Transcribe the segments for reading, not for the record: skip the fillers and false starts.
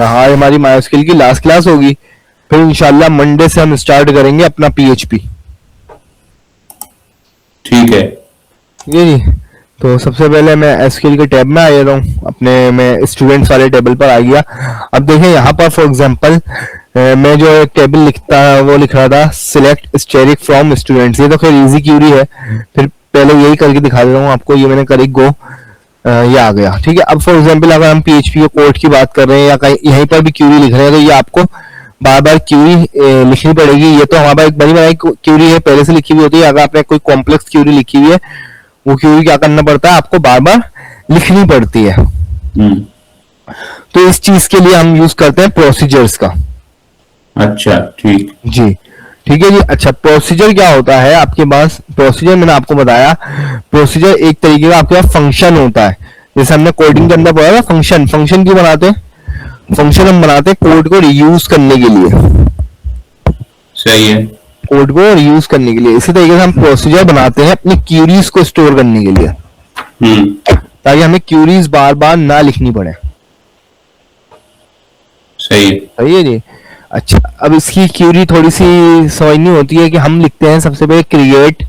हाँ, हमारी माइस्किल की लास्ट क्लास होगी, फिर इंशाल्लाह मंडे से हम स्टार्ट करेंगे अपना पीएचपी। ठीक है। ठीक है जी। तो सबसे पहले मैं एसक्यूएल के टैब में आ जाता हूँ, अपने मैं स्टूडेंट्स वाले टेबल पर आ गया। अब देखें यहाँ पर फॉर एग्जांपल मैं जो एक टेबल लिखता वो लिख रहा था सिलेक्ट स्टेरिक फ्रॉम स्टूडेंट्स, ये तो खैर इजी क्यूरी है, फिर पहले यही करके दिखा देता हूँ आपको। ये मैंने करी गो, ये आ गया। ठीक है। अब फॉर एग्जांपल अगर हम पीएचपी के कोड की बात कर रहे हैं या कहीं यहीं पर भी क्यूरी लिख रहे हैं, तो ये आपको बार बार क्यूरी लिखनी पड़ेगी। ये तो हमारे एक बनी बनाई क्यूरी है, पहले से लिखी हुई होती है। अगर आपने कोई कॉम्प्लेक्स क्यूरी लिखी हुई है, वो क्यूरी क्या करना पड़ता है, आपको बार बार लिखनी पड़ती है। तो इस चीज के लिए हम यूज करते हैं प्रोसीजर्स का। अच्छा, ठीक जी, ठीक है जी। अच्छा, प्रोसीजर क्या होता है आपके पास? प्रोसीजर मैंने आपको बताया, प्रोसीजर एक तरीके का आपके पास फंक्शन होता है। जैसे हमने कोडिंग के अंदर पढ़ा था फंक्शन। फंक्शन क्यों बनाते हैं? फंक्शन हम बनाते हैं कोड को रियूज करने के लिए। सही है। कोड को रियूज करने के लिए। इसी तरीके से हम प्रोसीजर बनाते हैं अपनी क्यूरीज को स्टोर करने के लिए, ताकि हमें क्यूरीज बार बार ना लिखनी पड़े। सही है। सही है जी। अच्छा, अब इसकी क्यूरी थोड़ी सी समझनी होती है कि हम लिखते हैं सबसे पहले क्रिएट।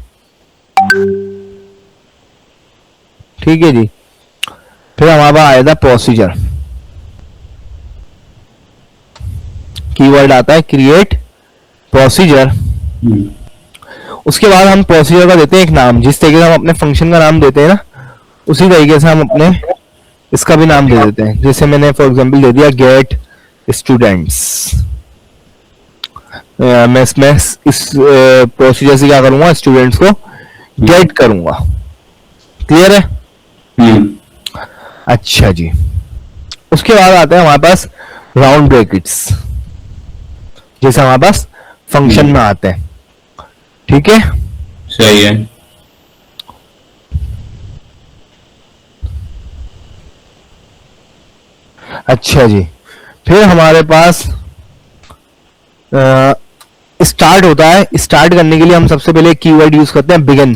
ठीक है जी। फिर हमारे पास आया था प्रोसीजर, कीवर्ड आता है क्रिएट प्रोसीजर। उसके बाद हम प्रोसीजर का देते हैं एक नाम, जिस तरीके से हम अपने फंक्शन का नाम देते हैं ना, उसी तरीके से हम अपने इसका भी नाम दे देते हैं। जैसे मैंने फॉर एग्जांपल दे दिया गेट स्टूडेंट्स। मैं इसमें इस प्रोसीजर से क्या करूंगा, स्टूडेंट्स को गेट करूंगा। क्लियर है? अच्छा जी। उसके बाद आते हैं हमारे पास राउंड ब्रैकेट्स, जैसे हमारे पास फंक्शन में आते हैं। ठीक है, सही है। अच्छा जी। फिर हमारे पास स्टार्ट होता है। स्टार्ट करने के लिए हम सबसे पहले कीवर्ड यूज करते हैं बिगिन।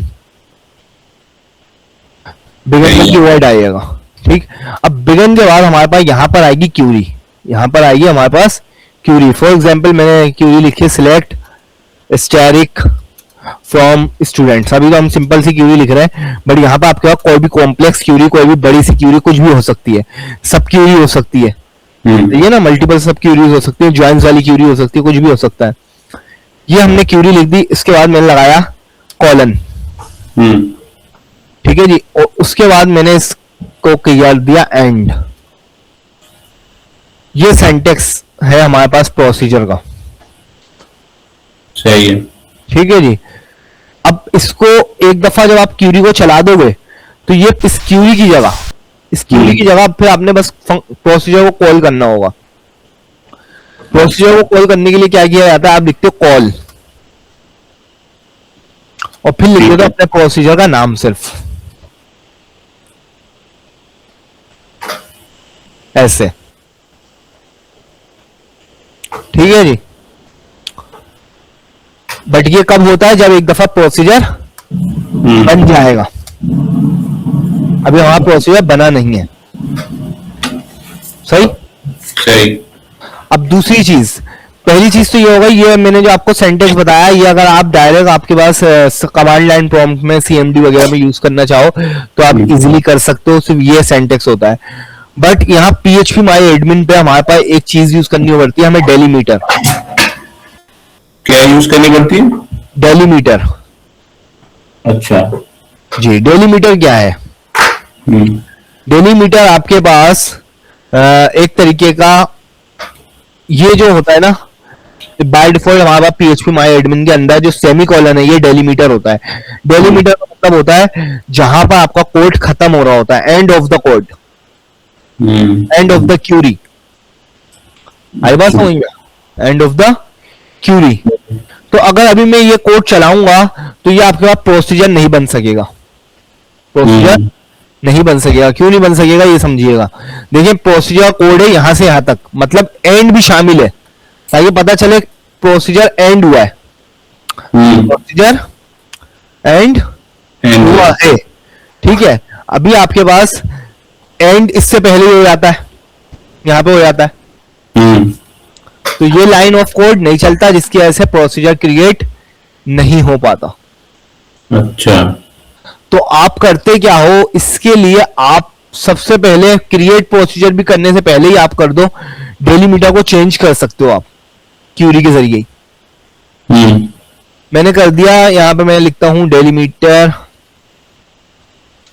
बिगिन में कीवर्ड आएगा। ठीक। अब बिगिन के बाद हमारे पास यहां पर आएगी क्यूरी। यहां पर आएगी हमारे पास क्यूरी। फॉर एग्जांपल मैंने क्यूरी लिखी है सिलेक्ट स्टैरिक फ्रॉम स्टूडेंट्स। अभी तो हम सिंपल सी क्यूरी लिख रहे हैं, बट यहाँ पर आपके पास कोई भी कॉम्प्लेक्स क्यूरी, कोई भी बड़ी सी क्यूरी, कुछ भी हो सकती है। सब क्यूरी हो सकती है, ये ना मल्टीपल सब क्यूरीज हो सकती है, ज्वाइंस वाली क्यूरी हो सकती है, कुछ भी हो सकता है। ये हमने क्यूरी लिख दी। इसके बाद मैंने लगाया कॉलन। ठीक है जी। और उसके बाद मैंने इसको कर दिया एंड। ये सिंटैक्स है हमारे पास प्रोसीजर का। सही है। ठीक है जी। अब इसको एक दफा जब आप क्यूरी को चला दोगे, तो ये इस क्यूरी की जगह फिर आपने बस प्रोसीजर को कॉल करना होगा। प्रोसीजर को कॉल करने के लिए क्या किया जाता है, आप लिखते हो कॉल और फिर लिख देते हो अपने प्रोसीजर का नाम सिर्फ ऐसे। ठीक है जी। बट ये कब होता है, जब एक दफा प्रोसीजर बन जाएगा। अभी हमारा प्रोसीजर बना नहीं है। सही। अब दूसरी चीज, पहली चीज तो ये होगा, ये मैंने जो आपको सेंटेंस बताया, ये अगर आप डायरेक्ट आपके पास कमांड लाइन प्रॉम्प्ट में सीएमडी वगैरह में यूज करना चाहो तो आप इजीली कर सकते हो, सिर्फ ये सेंटेंस होता है। बट यहाँ पीएचपी माई एडमिन पे हमारे पास एक चीज यूज करनी पड़ती है, हमें डेलीमीटर। क्या यूज करनी पड़ती है? डेलीमीटर। अच्छा जी। डेलीमीटर क्या है? डेलीमीटर आपके पास एक तरीके का ये जो होता है ना, बाय डिफॉल्ट हमारे पास पीएचपी माई एडमिन के अंदर जो सेमीकोलन है, ये डेलीमीटर होता है। डेलीमीटर का मतलब होता है जहां पर आपका कोड खत्म हो रहा होता है, end of the code, end of the query. आई बात समझ में? End of the query. तो अगर अभी मैं ये कोड चलाऊंगा तो ये आपके पास प्रोसीजर नहीं बन सकेगा। प्रोसीजर नहीं बन सकेगा। क्यों नहीं बन सकेगा, ये समझिएगा। देखिए, प्रोसीजर कोड है यहां से यहां तक, मतलब एंड भी शामिल है, ताकि पता चले प्रोसीजर एंड हुआ है। प्रोसीजर एंड हुआ है। ठीक है। अभी आपके पास एंड इससे पहले हो जाता है, यहां पे हो जाता है। हम्म। तो ये लाइन ऑफ कोड नहीं चलता, जिसकी वजह से प्रोसीजर क्रिएट नहीं हो पाता। अच्छा। तो आप करते क्या हो, इसके लिए आप सबसे पहले क्रिएट प्रोसीजर भी करने से पहले ही आप कर दो, डेलीमीटर को चेंज कर सकते हो आप क्यूरी के जरिए। हम्म। मैंने कर दिया, यहां पे मैं लिखता हूं डेलीमीटर,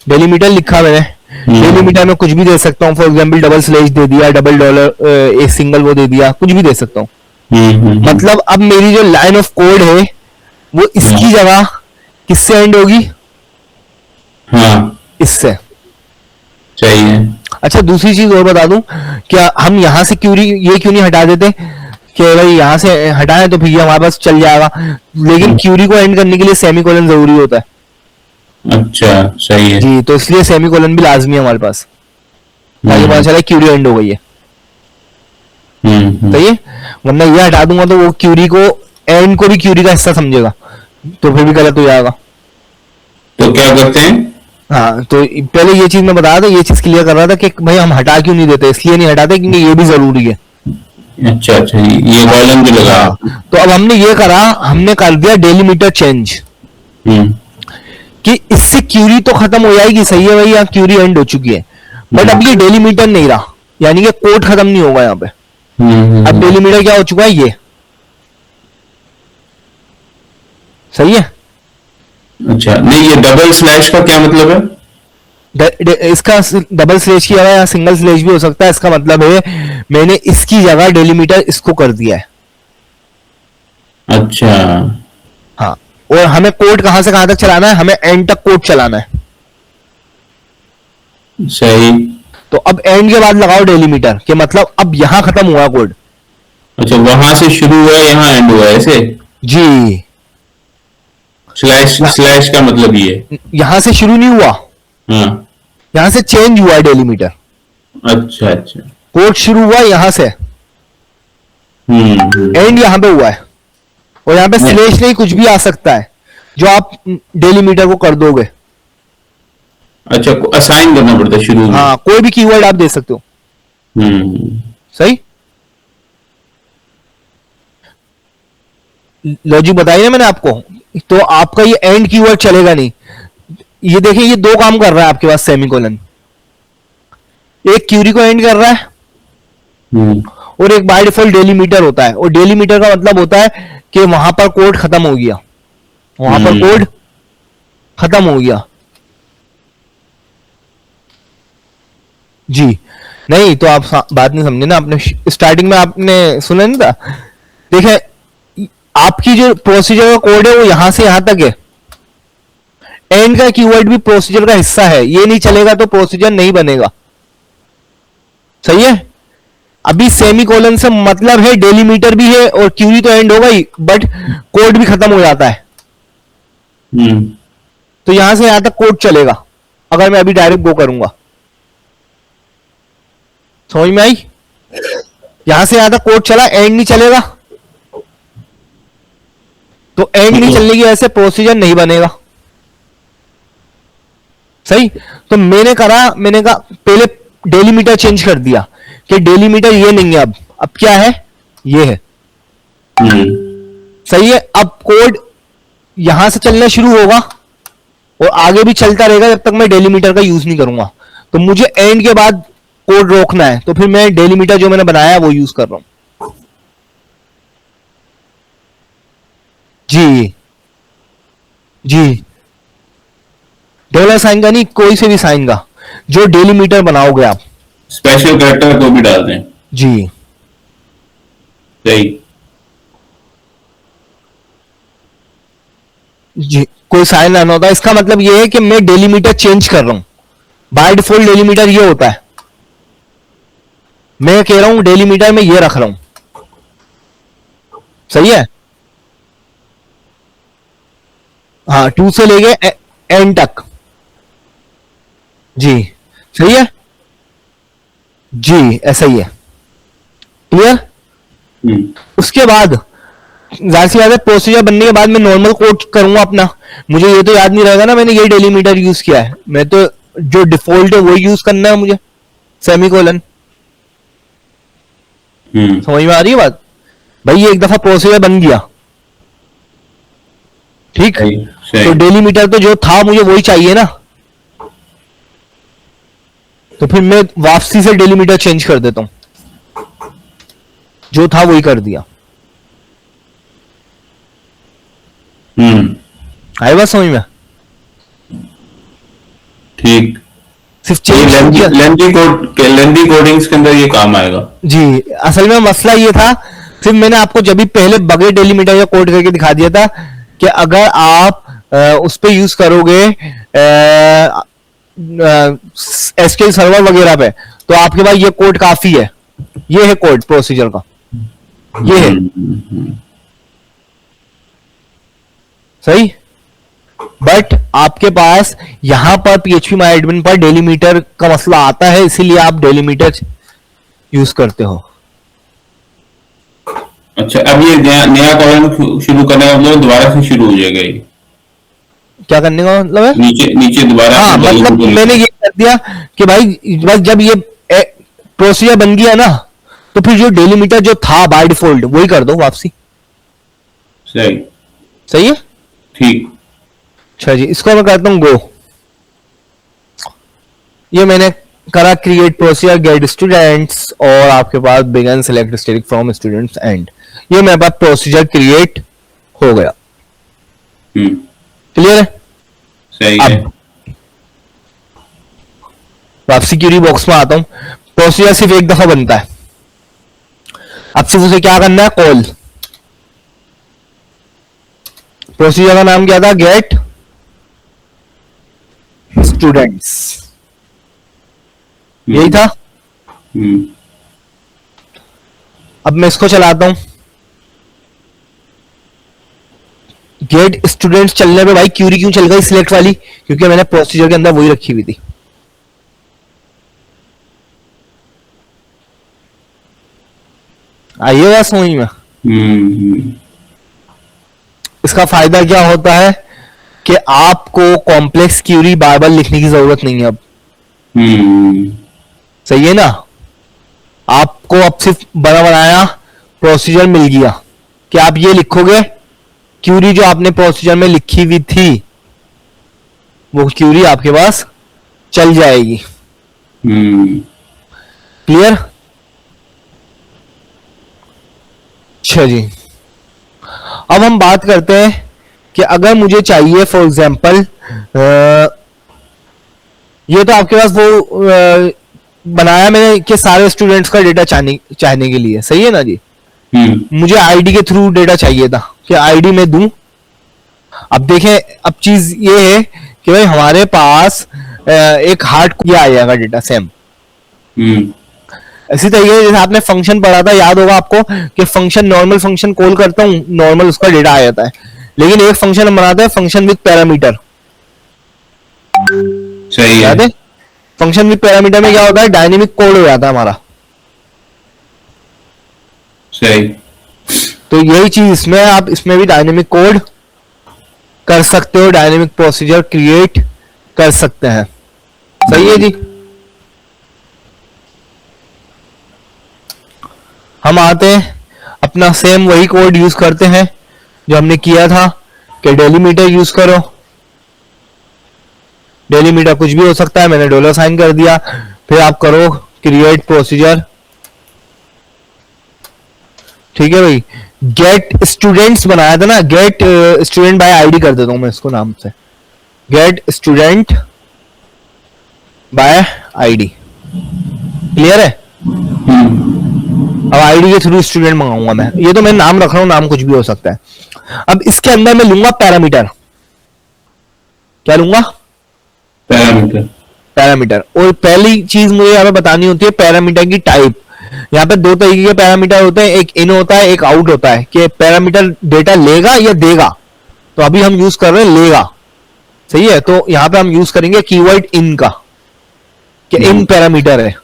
डेलीमीटर लिखा मैंने। डेलीमीटर में कुछ भी दे सकता हूं, फॉर एग्जांपल डबल स्लैश दे दिया, डबल डॉलर, एक सिंगल वो दे दिया, कुछ भी दे सकता हूं। मतलब अब मेरी जो लाइन ऑफ कोड है वो इसकी जगह किससे एंड होगी, हाँ, इससे। सही है। अच्छा, दूसरी चीज और बता दूं, क्या हम यहां से क्यूरी ये क्यों नहीं हटा देते कि भाई यहां से हटाएं तो फिर ये हमारे पास चल जाएगा, लेकिन क्यूरी को एंड करने के लिए सेमीकोलन जरूरी होता है। अच्छा, सही है। जी, तो इसलिए सेमीकोलन भी लाजमी है हमारे पास, ताकि पता चला क्यूरी एंड हो गई है। सही है, वरना ये हटा दूंगा तो वो क्यूरी को, एंड को भी क्यूरी का हिस्सा समझेगा, तो फिर भी गलत हो जाएगा। तो क्या करते हैं? हाँ, तो पहले ये चीज मैं बता रहा था, ये चीज क्लियर कर रहा था कि भाई हम हटा क्यों नहीं देते, इसलिए नहीं हटाते क्योंकि ये भी जरूरी है। अच्छा अच्छा, ये कॉलम भी लगा। तो अब हमने ये करा, हमने कर दिया डेलीमीटर चेंज, कि इससे क्यूरी तो खत्म हो जाएगी, सही है भाई, यहाँ क्यूरी एंड हो चुकी है, बट अब ये डेलीमीटर नहीं रहा, यानी कि कोड खत्म नहीं होगा यहाँ पे। अब डेलीमीटर क्या हो चुका है, ये सही है। अच्छा, नहीं, ये डबल स्लैश का क्या मतलब है? इसका डबल स्लैश की जगह या सिंगल स्लैश भी हो सकता है, इसका मतलब है मैंने इसकी जगह डेलीमीटर इसको कर दिया है। अच्छा। हाँ, और हमें कोड कहां से कहां तक चलाना है, हमें एंड तक कोड चलाना है। सही। तो अब एंड के बाद लगाओ डेलीमीटर, के मतलब अब यहां खत्म हुआ कोड। अच्छा, वहां से शुरू हुआ, यहाँ एंड हुआ, ऐसे? जी, स्लैश स्लैश का मतलब ये? यहां से शुरू नहीं हुआ, हाँ। यहां से चेंज हुआ डेलीमीटर, अच्छा अच्छा। कोड शुरू हुआ यहां से, एंड यहां पे हुआ है, और यहां पे स्लैश नहीं कुछ भी आ सकता है जो आप डेलीमीटर को कर दोगे। अच्छा, असाइन करना पड़ता है शुरू में? हाँ, कोई भी कीवर्ड आप दे सकते हो। सही, लॉजिक बताई ना मैंने आपको। तो आपका ये एंड कीवर्ड चलेगा नहीं। ये देखिए, ये दो काम कर रहा है आपके पास सेमीकोलन, एक क्यूरी को एंड कर रहा है और एक बाय डिफॉल्ट डेलीमीटर होता है, और डेलीमीटर का मतलब होता है कि वहां पर कोड खत्म हो गया, वहां पर कोड खत्म हो गया। जी नहीं, तो आप बात नहीं समझे ना, आपने स्टार्टिंग में आपने सुना नहीं था। देखिए, आपकी जो प्रोसीजर का कोड है वो यहां से यहां तक है, एंड का कीवर्ड भी प्रोसीजर का हिस्सा है, ये नहीं चलेगा तो प्रोसीजर नहीं बनेगा। सही है, अभी सेमीकोलन से मतलब है डेलीमीटर भी है और क्यूरी तो एंड होगा ही, बट कोड भी खत्म हो जाता है। तो यहां से यहां तक कोड चलेगा अगर मैं अभी डायरेक्ट गो करूंगा। समझ में आई? यहां से यहां तक कोड चला, एंड नहीं चलेगा, तो एंड नहीं चलने की वजह से प्रोसीजर नहीं बनेगा। सही, तो मैंने कहा पहले डेलीमीटर चेंज कर दिया कि डेलीमीटर ये नहीं है, अब क्या है, ये है। सही है, अब कोड यहां से चलना शुरू होगा और आगे भी चलता रहेगा जब तक मैं डेलीमीटर का यूज नहीं करूंगा। तो मुझे एंड के बाद कोड रोकना है, तो फिर मैं डेलीमीटर जो मैंने बनाया है वो यूज कर रहा हूं। जी जी, डॉलर साइन का नहीं, कोई से भी साइन का, जो डेलीमीटर बनाओगे आप। स्पेशल कैरेक्टर को भी डाल दें? जी, सही। जी, कोई साइन लाना होता है, इसका मतलब ये है कि मैं डेलीमीटर चेंज कर रहा हूं। बाय डिफॉल्ट डेलीमीटर ये होता है, मैं कह रहा हूं डेलीमीटर में ये रख रहा हूं। सही है, हाँ, 2 से लेके एंड तक। जी, सही है, जी ऐसा ही है। क्लियर? उसके बाद जाहिर सी बात है, प्रोसीजर बनने के बाद मैं नॉर्मल कोड करूंगा अपना। मुझे ये तो याद नहीं रहेगा ना मैंने ये डेलीमीटर यूज किया है, मैं तो जो डिफॉल्ट है वो यूज करना है मुझे, सेमीकोलन। समझ में आ रही है बात? भाई ये एक दफा प्रोसीजर बन गया, ठीक, सही तो सही। डेलीमीटर तो जो था मुझे वही चाहिए ना, तो फिर मैं वापसी से डेलीमीटर चेंज कर देता हूं, जो था वही कर दिया। आई बात समझ में? ठीक। सिर्फ ये चेंज किया। लेंदी कोडिंग्स के अंदर ये काम आएगा। जी, असल में मसला ये था, सिर्फ मैंने आपको जब भी पहले बगैर डेलीमीटर का कोड करके दिखा दिया था कि अगर आप उस पे यूज करोगे एसक्यूएल सर्वर वगैरह पे, तो आपके पास ये कोड काफी है। ये है कोड प्रोसीजर का, ये है सही। बट आपके पास यहां पर पीएचपी माई एडमिन पर डेलीमीटर का मसला आता है, इसीलिए आप डेलीमीटर यूज करते हो। अच्छा, अब ये नया कॉलम शुरू करने का मतलब दोबारा से शुरू हो जाएगा ये? क्या करने का मतलब है? नीचे नीचे दोबारा हाँ, से मतलब मैंने ये कर दिया कि भाई बस जब ये प्रोसीजर बन गया ना, तो फिर जो डेलीमीटर जो था बाय डिफॉल्ट वही कर दो वापसी। सही। सही है। ठीक। अच्छा जी, इसको मैं करता हूं गो। ये मैंने करा क्रिएट प्रोसीजर गेट स्टूडेंट्स, और आपके पास begin select static from students end, ये मेरे पास प्रोसीजर क्रिएट हो गया। क्लियर है? सही है। अब वापसी क्यूरी बॉक्स में आता हूं। प्रोसीजर सिर्फ एक दफा बनता है, अब सिर्फ उसे क्या करना है, कॉल। प्रोसीजर का नाम क्या था? गेट स्टूडेंट्स, यही था। अब मैं इसको चलाता हूं। गेट स्टूडेंट्स चलने पे भाई क्यूरी क्यों चल गई सिलेक्ट वाली? क्योंकि मैंने प्रोसीजर के अंदर वही रखी हुई थी। आइएगा समझ में? इसका फायदा क्या होता है कि आपको कॉम्प्लेक्स क्यूरी बार बार लिखने की जरूरत नहीं है अब। सही है ना? आपको अब सिर्फ बना बनाया प्रोसीजर मिल गया कि आप ये लिखोगे, क्यूरी जो आपने प्रोसीजर में लिखी हुई थी वो क्यूरी आपके पास चल जाएगी। क्लियर? अच्छा जी, अब हम बात करते हैं कि अगर मुझे चाहिए फॉर एग्जांपल, ये तो आपके पास वो बनाया मैंने कि सारे स्टूडेंट्स का डेटा चाहने के लिए, सही है ना जी? मुझे आईडी के थ्रू डेटा चाहिए था कि आईडी में दूं। अब देखें, अब चीज ये है कि भाई हमारे पास एक हार्ड ये आ जाएगा डेटा सेम। इसी तरीके से जैसे आपने फंक्शन पढ़ा था, याद होगा आपको कि फंक्शन, नॉर्मल फंक्शन कॉल करता हूं, नॉर्मल उसका डेटा आ जाता है, लेकिन एक फंक्शन हम बनाते हैं फंक्शन विद पैरामीटर। सही याद है? फंक्शन विद पैरामीटर में क्या होता है? डायनेमिक कोड हो जाता है हमारा। सही। तो यही चीज इसमें, आप इसमें भी डायनेमिक कोड कर सकते हो, डायनेमिक प्रोसीजर क्रिएट कर सकते हैं। सही है जी? हम आते हैं अपना सेम वही कोड यूज करते हैं जो हमने किया था कि डेलीमीटर यूज करो। डेलीमीटर कुछ भी हो सकता है, मैंने डॉलर साइन कर दिया। फिर आप करो क्रिएट प्रोसीजर। ठीक है भाई, गेट स्टूडेंट्स बनाया था ना, गेट स्टूडेंट बाय आईडी कर देता हूं मैं इसको नाम से, get student by ID. Clear है? अब आईडी के थ्रू स्टूडेंट मंगाऊंगा मैं, ये तो मैं नाम रख रहा हूं, नाम कुछ भी हो सकता है। अब इसके अंदर मैं लूंगा पैरामीटर। क्या लूंगा? पैरामीटर। पैरामीटर। और पहली चीज मुझे यहाँ पे बतानी होती है पैरामीटर की टाइप। यहाँ पे दो तरीके के पैरामीटर होते हैं, एक इन होता है, एक आउट होता है, कि पैरामीटर डेटा लेगा या देगा। तो अभी हम यूज कर रहे हैं लेगा। सही है? तो यहां पे हम यूज करेंगे कीवर्ड इन का, कि इन पैरामीटर है।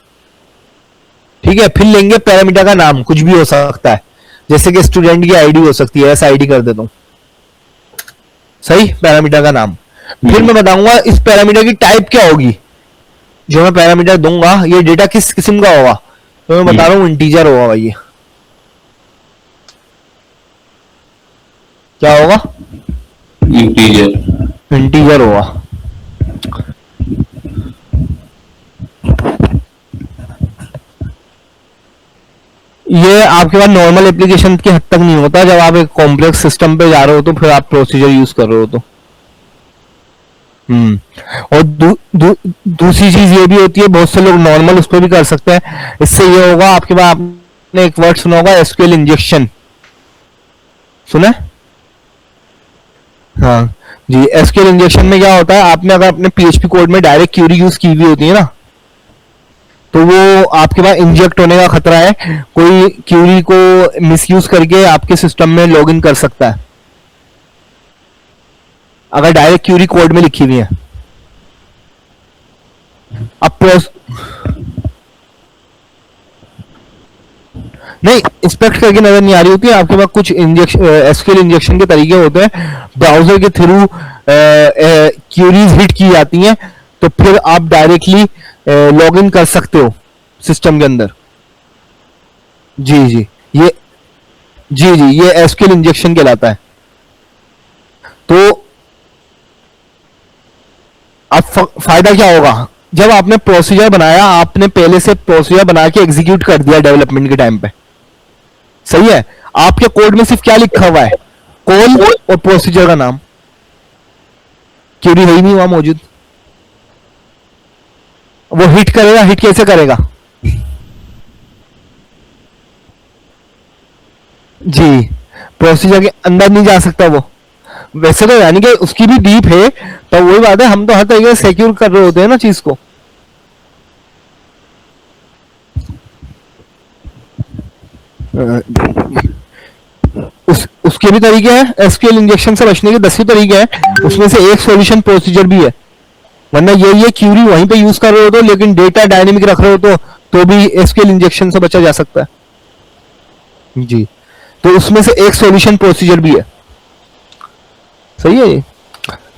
ठीक है? फिर लेंगे पैरामीटर का नाम, कुछ भी हो सकता है, जैसे कि स्टूडेंट की आईडी हो सकती है, ऐसा आईडी कर देता हूं। सही? पैरामीटर का नाम। फिर मैं बताऊंगा इस पैरामीटर की टाइप क्या होगी। जो मैं पैरामीटर दूंगा ये डेटा किस किस्म का होगा, तो मैं बता रहा हूं इंटीजर होगा भाई ये। क्या होगा? इंटीजर। इंटीजर होगा। ये आपके पास नॉर्मल एप्लीकेशन की हद तक नहीं होता, जब आप एक कॉम्प्लेक्स सिस्टम पे जा रहे हो तो फिर आप प्रोसीजर यूज कर रहे हो तो। और दूसरी चीज ये भी होती है, बहुत से लोग नॉर्मल उस पर भी कर सकते हैं। इससे ये होगा आपके पास, आपने एक वर्ड सुना होगा एसक्यूएल इंजेक्शन, सुना है? हाँ जी, एसक्यूएल इंजेक्शन में क्या होता है, आपने अगर अपने पीएचपी कोड में डायरेक्ट क्यूरी यूज की हुई होती है ना, तो वो आपके पास इंजेक्ट होने का खतरा है। कोई क्यूरी को मिसयूज करके आपके सिस्टम में लॉगिन कर सकता है, अगर डायरेक्ट क्यूरी कोड में लिखी हुई है। अब नहीं, इंस्पेक्ट करके नजर नहीं आ रही होती है आपके पास। कुछ इंजेक्शन, एसक्यूएल इंजेक्शन के तरीके होते हैं, ब्राउजर के थ्रू क्यूरीज हिट की जाती हैं, तो फिर आप डायरेक्टली लॉग इन कर सकते हो सिस्टम के अंदर। जी जी, ये जी जी, ये एसक्यूएल इंजेक्शन कहलाता है। तो अब फायदा क्या होगा, जब आपने प्रोसीजर बनाया, आपने पहले से प्रोसीजर बना के एग्जीक्यूट कर दिया डेवलपमेंट के टाइम पे, सही है? आपके कोड में सिर्फ क्या लिखा हुआ है, कॉल और प्रोसीजर का नाम, क्यूरी है ही नहीं वहां मौजूद। वो हिट करेगा, हिट कैसे करेगा? जी, प्रोसीजर के अंदर नहीं जा सकता वो। वैसे तो यानी कि उसकी भी डीप है, तो वही बात है, हम तो हर तरीके से सिक्योर कर रहे होते हैं ना चीज को। उसके भी तरीके हैं, एसक्यूएल इंजेक्शन से बचने के 10 ही तरीके हैं, उसमें से एक सॉल्यूशन प्रोसीजर भी है। वरना ये क्यूरी वहीं पे यूज कर रहे हो तो, लेकिन डेटा डायनेमिक रख रहे हो तो भी एसक्यूएल इंजेक्शन से बचा जा सकता है जी। तो उसमें से एक सॉल्यूशन प्रोसीजर भी है, सही है जी।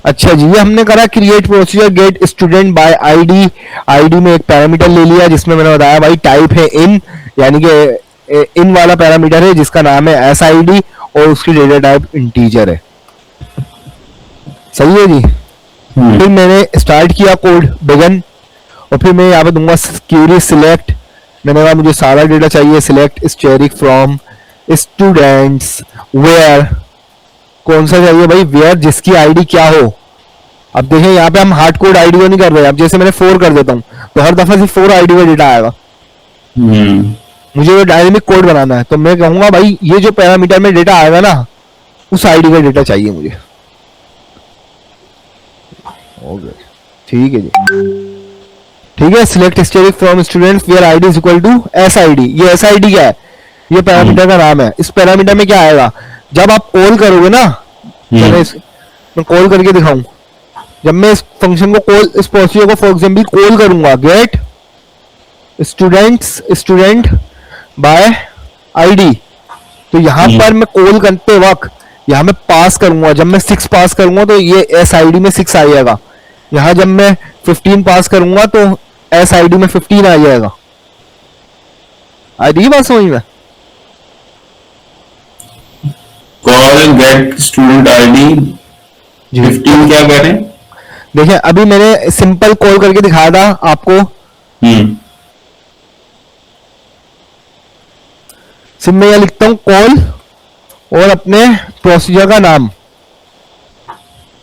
अच्छा जी, ये हमने करा create procedure get student by ID. ID में एक पैरामीटर ले लिया, जिसमें मैंने बताया भाई टाइप है इन, यानी कि इन वाला पैरामीटर है जिसका नाम है एस आई डी, और उसकी डेटा टाइप इंटीजर है, सही है जी। फिर मैंने स्टार्ट किया कोड बिगन, और फिर मैं यहाँ पे दूंगा क्यूरी सिलेक्ट। मैंने कहा मुझे सारा डेटा चाहिए, select asterisk from students where, कौन सा चाहिए भाई, वेयर जिसकी आईडी क्या हो। अब देखें यहाँ पे हम हार्ड कोड आईडी को नहीं कर रहे, अब जैसे मैंने 4 कर देता हूँ तो हर दफा सिर्फ 4 आईडी का डेटा आएगा। मुझे वो डायनेमिक कोड बनाना है, तो मैं कहूंगा भाई ये जो पैरामीटर में डेटा आएगा ना, उस आईडी का डेटा चाहिए मुझे। ठीक है जी, ठीक है। Select asterisk from students where ID is equal to S I D. ये एस आई डी क्या है, ये पैरामीटर का नाम है। इस पैरामीटर में क्या आएगा, जब आप कॉल करोगे ना, मैं कॉल करके दिखाऊं, जब मैं इस फंक्शन को कॉल, इस प्रोसीजर को फॉर एग्जांपल कॉल करूंगा, गेट स्टूडेंट बाय आईडी, तो यहां पर मैं कॉल करते वक्त यहां मैं पास करूंगा, जब मैं 6 पास करूंगा तो ये एस आई डी में 6 आ जाएगा। यहां जब मैं 15 पास करूंगा तो एस आई डी में 15 आ जाएगा। आ रही बात समझ में? कॉल गेट स्टूडेंट आईडी 15 क्या कह रहे हैं? देखिए अभी मैंने सिंपल कॉल करके दिखाया था आपको। सिर्फ मैं यह लिखता हूं कॉल और अपने प्रोसीजर का नाम,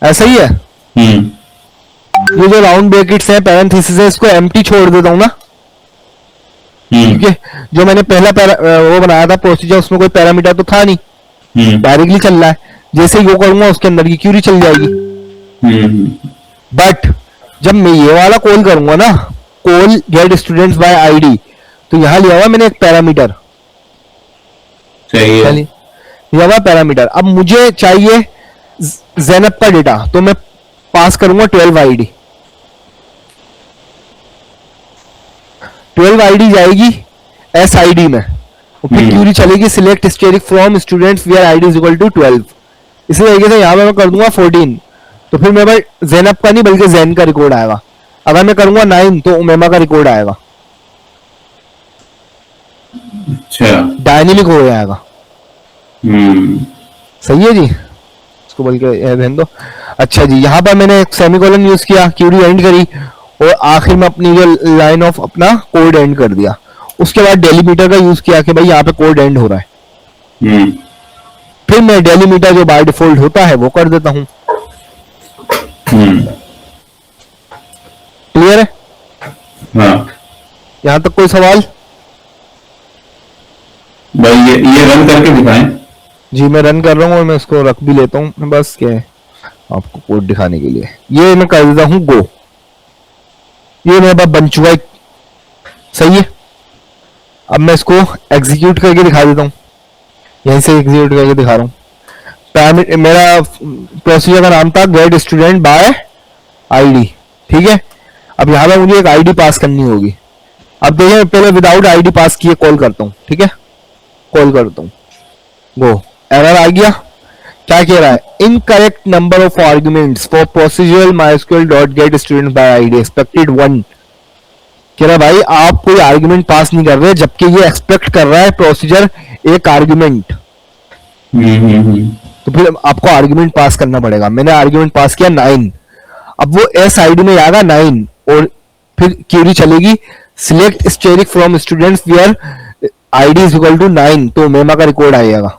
ऐसा ही है। ये जो राउंड ब्रैकेट्स हैं, पैरेंथेसिस है, इसको एम्प्टी छोड़ देता हूं ना, क्योंकि जो मैंने पहला वो बनाया था प्रोसीजर, उसमें कोई पैरामीटर तो था नहीं, डायरेक्टली चल रहा है। जैसे ही वो करूंगा उसके अंदर की क्यूरी चल जाएगी। बट जब मैं ये वाला कॉल करूंगा ना, call gate students bye ID, तो यहां लिया हुआ मैंने एक पैरामीटर, सही है, लिया हुआ पैरामीटर। अब मुझे चाहिए ज़ैनब का डेटा, तो मैं पास करूंगा 12 आईडी। 12 आईडी जाएगी एस आई डी में, फिर क्यूरी चलेगी select asterisk from students where ID is equal to 12। इसी तरीके से यहां मैं कर दूंगा 14, तो फिर मेरे पास ज़ैनब का नहीं बल्कि जैन का रिकॉर्ड आएगा। अगर मैं करूंगा 9 तो उमेमा का रिकॉर्ड आएगा। अच्छा, डायनेमिक हो जाएगा। सही है जी। इसको बल्कि रहने दो। अच्छा जी, यहाँ पर मैंने एक सेमीकोलन यूज किया, क्यूरी एंड करी, और आखिर में अपनी जो लाइन ऑफ अपना कोड एंड कर दिया। उसके बाद डेलीमीटर का यूज किया कि भाई यहाँ पे कोड एंड हो रहा है। फिर मैं डेलीमीटर जो बाय डिफॉल्ट होता है वो कर देता हूँ। क्लियर है? हाँ यहाँ तक कोई सवाल? भाई ये रन करके दिखाएं। जी मैं रन कर रहा हूँ और मैं इसको रख भी लेता हूँ बस क्या है आपको कोड दिखाने के लिए। ये मैं कर देता हूँ गो। ये मेरे पास बन चुका है, सही है। अब मैं इसको एग्जीक्यूट करके दिखा देता हूँ, यहीं से एग्जीक्यूट करके दिखा रहा हूँ। मेरा प्रोसीजर का नाम था गेट स्टूडेंट बाय आईडी, ठीक है। अब यहाँ पर मुझे एक आईडी पास करनी होगी। अब देखिए पहले विदाउट आईडी पास किए कॉल करता हूँ, ठीक है। कॉल करता हूँ, गो। एरर आ गया। क्या कह रहा है? Incorrect number of arguments for procedural MySQL dot gate student by ID expected 1। कह रहा भाई आप कोई आर्ग्यूमेंट पास नहीं कर रहे, जबकि ये एक्सपेक्ट कर रहा है प्रोसीजर एक आर्ग्यूमेंट। तो फिर आपको आर्ग्यूमेंट पास करना पड़ेगा। मैंने आर्ग्यूमेंट पास किया 9। अब वो एस आईडी में आएगा 9 और फिर क्वेरी चलेगी select asterisk from students where ID is equal to 9, तो मेमा का रिकॉर्ड आएगा।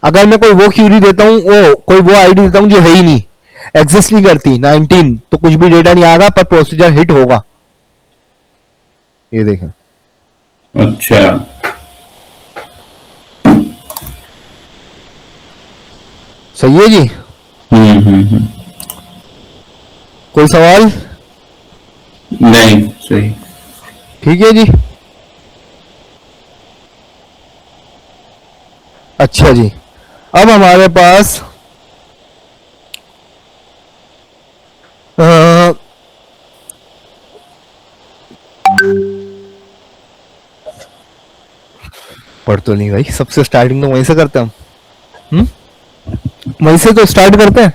अगर मैं कोई वो क्यूरी देता हूँ, कोई वो आईडी देता हूँ जो है ही नहीं, एग्जिस्ट नहीं करती 19, तो कुछ भी डेटा नहीं आएगा पर प्रोसीजर हिट होगा। ये देखें। अच्छा सही है जी। कोई सवाल? नहीं, सही। ठीक है जी। अच्छा जी, अब हमारे पास पढ़ तो नहीं भाई, सबसे स्टार्टिंग तो वहीं से करते हैं हम। वहीं से तो स्टार्ट करते हैं।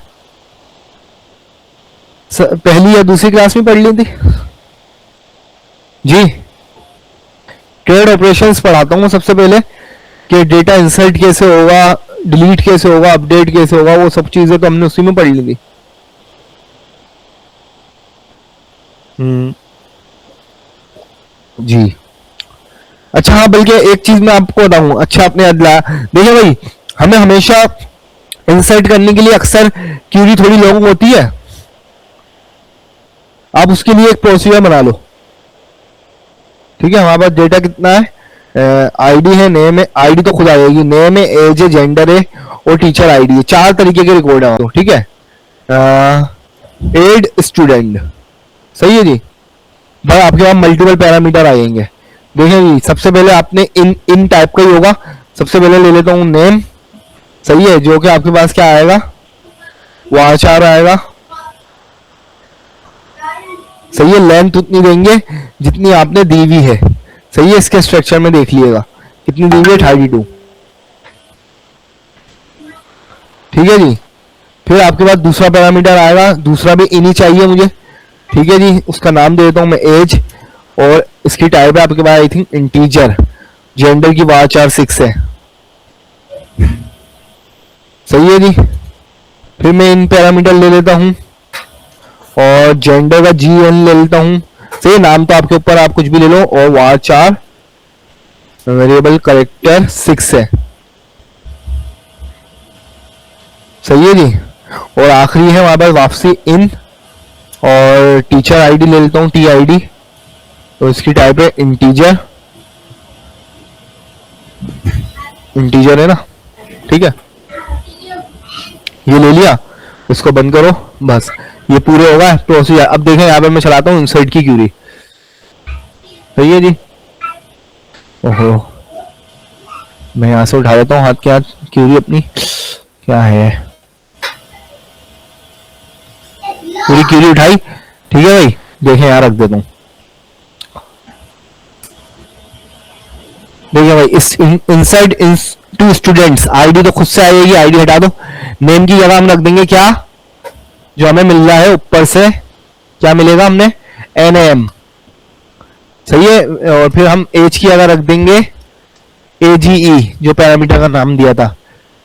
पहली या दूसरी क्लास में पढ़ ली थी जी। ट्रेड ऑपरेशंस पढ़ाता हूँ सबसे पहले कि डेटा इंसर्ट कैसे होगा, डिलीट कैसे होगा, अपडेट कैसे होगा, वो सब चीजें तो हमने उसी में पढ़ ली थी। जी अच्छा हाँ, बल्कि एक चीज मैं आपको बताऊं। अच्छा आपने अदला देखिए भाई, हमें हमेशा इंसर्ट करने के लिए अक्सर क्यूरी थोड़ी लॉन्ग होती है। आप उसके लिए एक प्रोसीजर बना लो, ठीक है। हमारे पास डेटा कितना है? आईडी है, नेम है, आईडी तो खुद आएगी, नेम है, एज है, जेंडर है और टीचर आईडी है। 4 तरीके के रिकॉर्ड है, ठीक है। एड स्टूडेंट, सही है जी। भाई आपके पास मल्टीपल पैरामीटर आएंगे। देखिए जी, सबसे पहले आपने इन टाइप का ही होगा। सबसे पहले ले लेता हूं नेम, सही है, जो कि आपके पास क्या आएगा? वाचार आएगा, सही है। लेंथ उतनी देंगे जितनी आपने दी हुई है, सही है। इसके स्ट्रक्चर में देख लीजिएगा कितनी दी हुई है, 32, ठीक है जी। फिर आपके पास दूसरा पैरामीटर आएगा, दूसरा भी इन ही चाहिए मुझे, ठीक है जी। उसका नाम दे देता हूं मैं एज, और इसकी टाइप है आपके पास आई थिंक इंटीजर। जेंडर की वाचार 6 है, सही है जी। फिर मैं इन पैरामीटर ले लेता हूं और जेंडर का GN ले लेता हूं, सही। नाम तो आपके ऊपर, आप कुछ भी ले लो। और वाचार वेरिएबल करेक्टर 6 है, सही है जी। और आखिरी है वहां पर वापसी इन, और टीचर आईडी ले लेता हूं TID, तो इसकी टाइप है इंटीजर। इंटीजर है ना, ठीक है। ये ले लिया, इसको बंद करो, बस ये पूरे होगा प्रोसीजर। अब देखें यहाँ पे मैं चलाता हूँ इंसर्ट की क्यूरी, सही है जी। ओहो, मैं यहाँ से उठा देता हूँ हाथ के हाथ क्यूरी अपनी, क्या है, पूरी क्यूरी उठाई, ठीक है भाई। देखें यहाँ रख देता हूँ, देखिए भाई इस इंसर्ट टू स्टूडेंट्स, आईडी तो खुद से आएगी, आईडी हटा दो। नेम की जगह हम रख देंगे क्या जो हमें मिल रहा है ऊपर से, क्या मिलेगा हमने? NAM, सही है। और फिर हम एज की अगर रख देंगे AGE, जो पैरामीटर का नाम दिया था,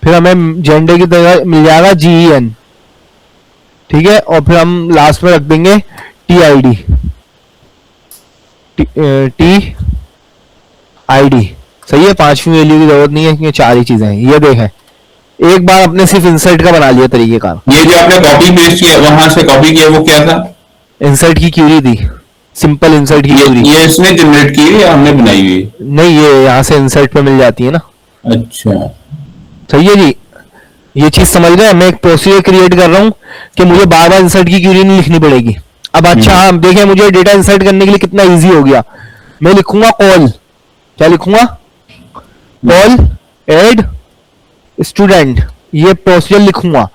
फिर हमें जेंडर की तरह मिल जाएगा GEN। ठीक है, और फिर हम लास्ट में रख देंगे TID, TID। सही है, पांचवी वैल्यू की जरूरत नहीं है क्योंकि चार ही चीजें हैं। ये देखें, एक बार अपने सिर्फ इंसर्ट का बना लिया तरीकेकार। ये जो आपने कॉपी पेस्ट किया वहां से कॉपी किया वो क्या था? इंसर्ट की क्यूरी थी, सिंपल इंसर्ट की क्यूरी। ये इसने जनरेट की है या हमने बनाई हुई है? नहीं, ये यहाँ से इंसर्ट पे मिल जाती है ना। अच्छा। सही है जी। ये चीज समझ रहे हैं, मैं एक प्रोसीजर क्रिएट कर रहा हूँ कि मुझे बार बार इंसर्ट की क्यूरी नहीं लिखनी पड़ेगी। अब अच्छा, हाँ देखें, मुझे डेटा इंसर्ट करने के लिए कितना इजी हो गया। मैं लिखूंगा कॉल, क्या लिखूंगा? कॉल एड स्टूडेंट, ये प्रोसीजर लिखूंगा।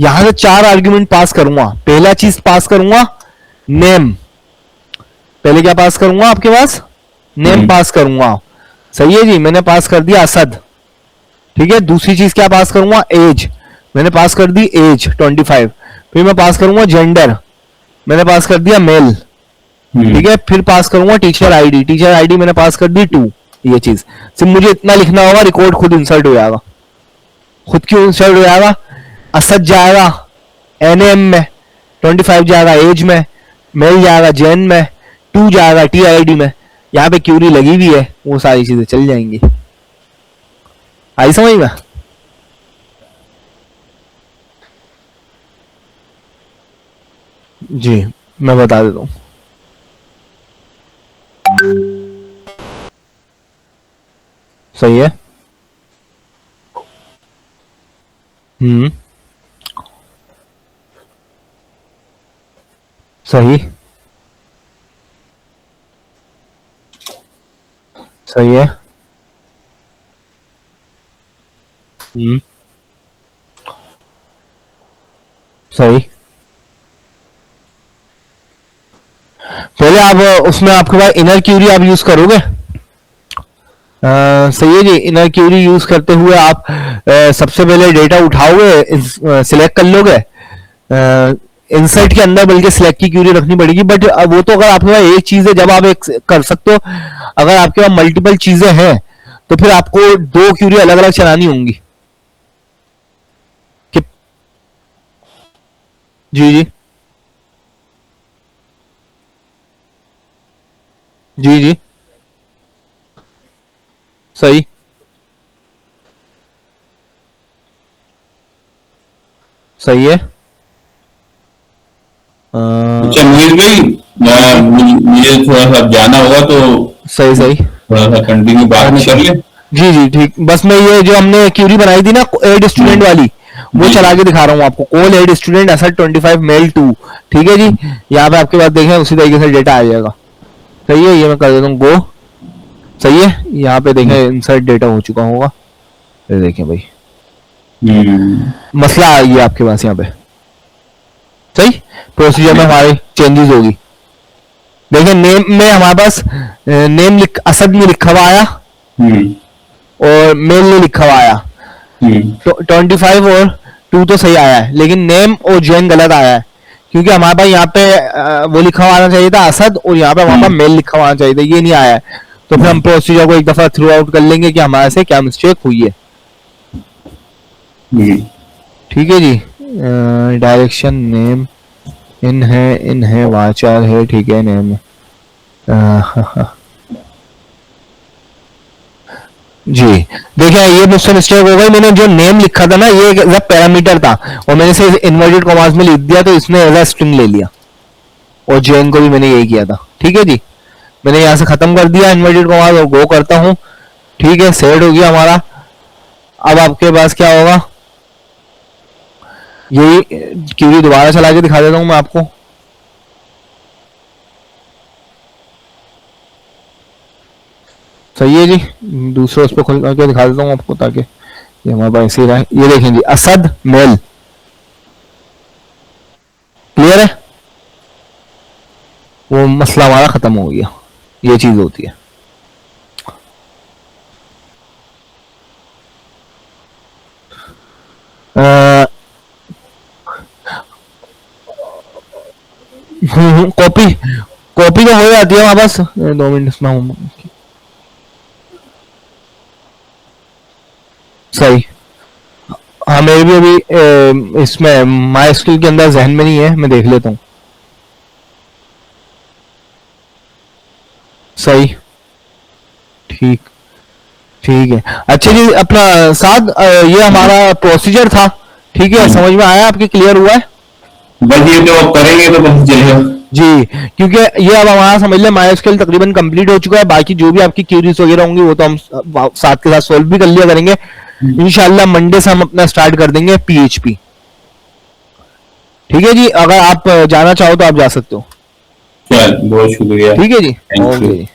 यहां से चार आर्ग्यूमेंट पास करूंगा। पहला चीज पास करूंगा नेम, पहले क्या पास करूंगा आपके पास? नेम पास करूंगा। सही है जी, मैंने पास कर दिया असद। ठीक है, दूसरी चीज क्या पास करूंगा? एज, मैंने पास कर दी एज 25। फिर मैं पास करूंगा जेंडर, मैंने पास कर दिया मेल। ठीक है, फिर पास करूंगा टीचर आईडी, टीचर आईडी मैंने पास कर दी 2। ये चीज सिर्फ मुझे इतना लिखना होगा, रिकॉर्ड खुद इंसर्ट हो जाएगा। खुद क्यों इंसर्ट हो जाएगा? असद जाएगा NAM में, 25 जाएगा एज में, मेल जाएगा जेन में, 2 जाएगा TID में। यहाँ पे क्यूरी लगी हुई है, वो सारी चीजें चल जाएंगी। आई समझ में? जी, मैं बता देता हूँ। सही है। हम्म, सही, सही है। सही। पहले आप उसमें आपके पास इनर क्यूरी आप यूज करोगे। सही है जी, इनर क्यूरी यूज करते हुए आप सबसे पहले डेटा उठाओगे, सिलेक्ट कर लोगे इंसर्ट के अंदर, बल्कि सिलेक्ट की क्यूरी रखनी पड़ेगी। बट वो तो अगर आपके पास एक चीज है जब आप एक कर सकते हो। अगर आपके पास मल्टीपल चीजें हैं तो फिर आपको दो क्यूरी अलग अलग चलानी होंगी। कि जी जी जी जी, सही, सही है। अ, अच्छा मुनीर भाई, मुझे थोड़ा सा अब जाना होगा तो सही सही। थोड़ा सा कंटिन्यू बाद में अच्छा, कर ले। जी जी ठीक। बस मैं ये जो हमने क्यूरी बनाई थी ना एड स्टूडेंट वाली, वो जी चला जी। के दिखा रहा हूँ आपको। कॉल एड स्टूडेंट असर 25 मेल 2। ठीक है जी, यहाँ पे आपके पास देखें उसी तरीके से डेटा आ जाएगा। सही है, ये मैं कर देता हूँ गो। सही है, यहाँ पे देखें इंसर्ट डेटा हो चुका होगा। ये देखें भाई, मसला आ गया आपके पास यहाँ पे। सही, प्रोसीजर में हमारे चेंजेस होगी। देखिए नेम में हमारे पास नेम असद में लिखा हुआ आया और मेल में लिखा हुआ आया। तो 25 और 2 तो सही आया है, लेकिन नेम और जेन गलत आया है। क्योंकि हमारे पास यहाँ पे वो लिखा हुआ आना चाहिए था असद, और यहाँ पे हमारे पास मेल लिखा हुआ आना चाहिए था, ये नहीं आया है। तो फिर हम प्रोसीजर को एक दफा थ्रू आउट कर लेंगे कि हमारे से क्या मिस्टेक हुई है। ठीक है जी, डायरेक्शन नेम इन है वाचार है। ठीक है, नेम जी। देखिए ये मुझसे मिस्टेक हो गई, मैंने जो नेम लिखा था ना ये एज पैरामीटर था, और मैंने इसे इन्वर्टेड कॉमास में लिख दिया, तो इसने एज स्ट्रिंग ले लिया। और जेन को भी मैंने यही किया था। ठीक है जी, मैंने यहाँ से खत्म कर दिया इन्वर्टेड कॉमास और गो करता हूँ। ठीक है, सेट हो गया हमारा। अब आपके पास क्या होगा, यही क्यूरी दोबारा चला के दिखा देता हूँ मैं आपको। सही है जी, दूसरे उस पर खोल करके दिखा देता हूँ आपको ताकि ये हमारे पास ऐसे ही रहे। ये देखें जी, असद मेल, क्लियर है, वो मसला हमारा खत्म हो गया। ये चीज होती है। कॉपी कॉपी तो हो जाती है वहां बस 2 मिनट में हूँ। सही। हाँ मेरे भी अभी इसमें माई स्किल के अंदर जहन में नहीं है, मैं देख लेता हूँ। सही। ठीक। ठीक है। अच्छा जी अपना साथ ये हमारा प्रोसीजर था, ठीक है, समझ में आया आपके, क्लियर हुआ है? बस ये तो आप करेंगे तो पता चलेगा। जी, क्योंकि ये अब हमारा समझ लें माइस्क्ल तकरीबन कंप्लीट हो चुका है, बाकी जो भी आपकी क्यूरीज वगैरह होंगी वो तो हम साथ के साथ सोल्व भी कर लिया करेंगे। इंशाल्लाह मंडे से हम अपना स्टार्ट कर देंगे पीएचपी। ठीक है जी, अगर आप जाना चाहो तो आप जा सकते हो। चल बहुत शुक्रिया। ठीक है जी, थैंक यू। ओके जी।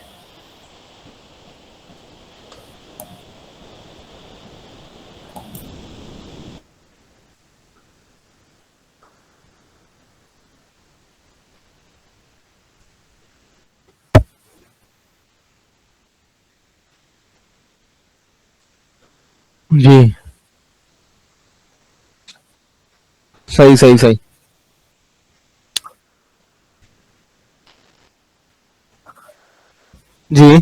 जी सही सही सही। जी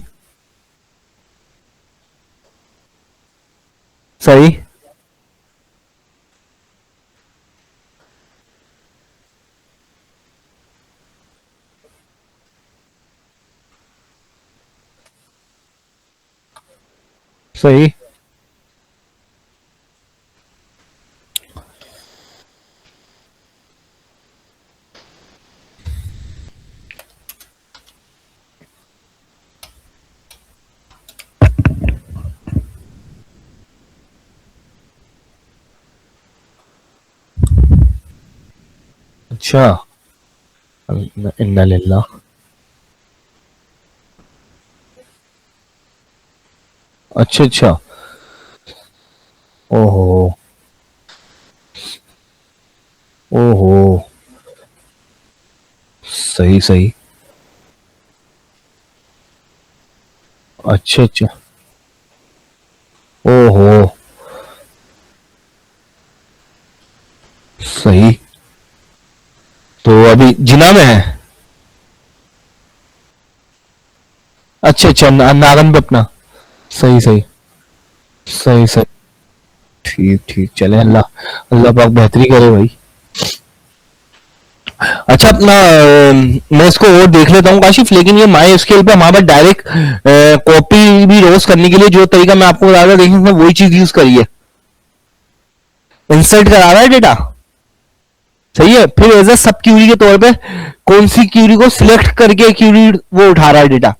सही सही। अच्छा। इन्ना लिल्लाह। अच्छा अच्छा। ओहो। ओहो। सही सही। अच्छा अच्छा। ओहो। सही। तो अभी जिना में है? अच्छा अच्छा, नागन पे अपना। सही सही। सही सही। ठीक ठीक, चले, अल्लाह अल्लाह पाक बेहतरी करे भाई। अच्छा अपना मैं इसको और देख लेता हूँ काशिफ, लेकिन ये माई स्केल पे हमारे डायरेक्ट कॉपी भी रोज करने के लिए जो तरीका मैं आपको बता रहा था, देखिए वही चीज यूज करी है। इंसर्ट करा रहा है डेटा, सही है, फिर एज ए सब क्यूरी के तौर पे कौन सी क्यूरी को सिलेक्ट करके क्यूरी वो उठा रहा है डेटा।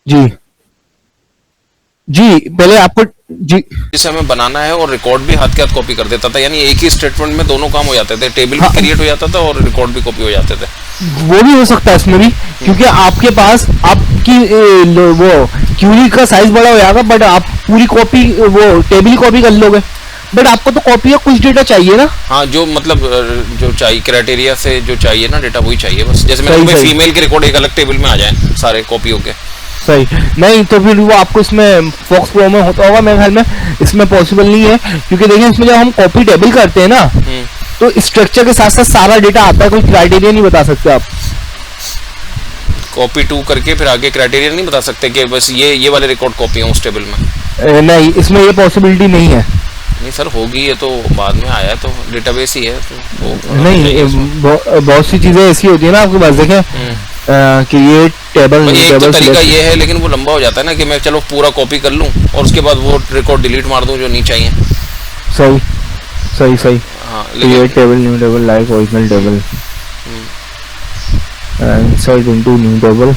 जी जी पहले आपको। जी जिसे हमें बनाना है और रिकॉर्ड भी हाथ के हाथ कॉपी कर देता था, यानी एक ही स्टेटमेंट में दोनों काम हो जाते थे, टेबल भी हाँ, क्रिएट हो जाता था और रिकॉर्ड भी कॉपी हो जाते थे। वो भी हो सकता है इसमें भी, क्योंकि आपके पास आपकी वो क्यूरी का साइज बड़ा हो जाएगा, बट आप पूरी कॉपी वो टेबल ही कॉपी कर लोगे, बट आपको तो कॉपी का कुछ डेटा चाहिए ना। हाँ, जो मतलब जो चाहिए क्राइटेरिया से जो चाहिए ना डेटा वही चाहिए बस, जैसे सही मैंने सही फीमेल के रिकॉर्ड एक अलग टेबल में आ जाए सारे कॉपी होके। सही। नहीं तो फिर वो आपको इसमें फॉक्स प्रो में होता होगा मेरे ख्याल में, इसमें पॉसिबल नहीं है, क्योंकि देखिए इसमें जब हम कॉपी टेबल करते हैं ना तो स्ट्रक्चर के साथ साथ सारा डेटा आता है, कोई क्राइटेरिया नहीं बता सकते आप। कॉपी टू करके फिर आगे क्राइटेरिया नहीं बता सकते कि बस ये वाले रिकॉर्ड कॉपी हो उस टेबल में? नहीं, इसमें ये पॉसिबिलिटी नहीं है। नहीं सर, होगी, ये तो बाद में आया तो डेटाबेस ही है तो नहीं, बहुत सी चीजें ऐसी होती है ना आपके पास, देखें क्रिएट टेबल एक तो तरीका ये है, लेकिन वो लंबा हो जाता है ना कि मैं चलो पूरा कॉपी कर लूं और उसके बाद वो रिकॉर्ड डिलीट मार दूं जो नहीं चाहिए। सही सही सही। हाँ create table new table like original table insert into new table.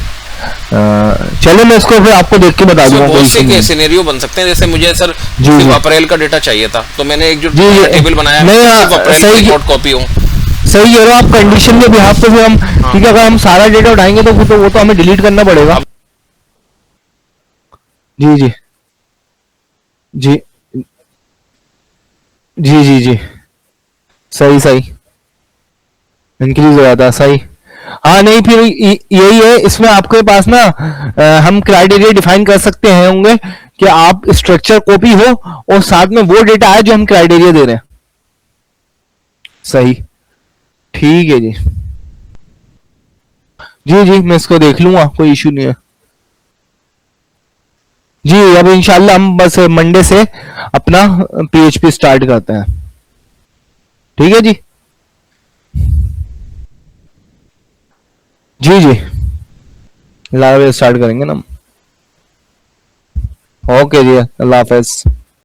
चलो मैं इसको फिर आपको देख के बता दूंगा। बहुत से सिनेरियो बन सकते हैं, जैसे मुझे सर सिर्फ अप्रैल का डेटा चाहिए था तो मैंने एक जो टेबल बनाया सिर्फ अप्रैल का रिकॉर्ड कॉपी हो। सही कह रहे हो आप, कंडीशन के बिहाफ पे भी हम ठीक है, अगर हम सारा डेटा उठाएंगे तो वो तो हमें डिलीट करना पड़ेगा। जी जी जी जी जी जी सही सही। इंक्रीज हो जाता है, सही। हाँ नहीं फिर यही है इसमें आपके पास ना हम क्राइटेरिया डिफाइन कर सकते हैं होंगे कि आप स्ट्रक्चर कॉपी हो और साथ में वो डेटा है जो हम क्राइटेरिया दे रहे हैं। सही ठीक है जी। जी जी मैं इसको देख लूंगा, कोई इशू नहीं है जी। अब इंशाल्लाह हम बस मंडे से अपना पीएचपी स्टार्ट करते हैं। ठीक है जी। जी जी लाइव स्टार्ट करेंगे ना हम। ओके जी, अल्लाह हाफिज।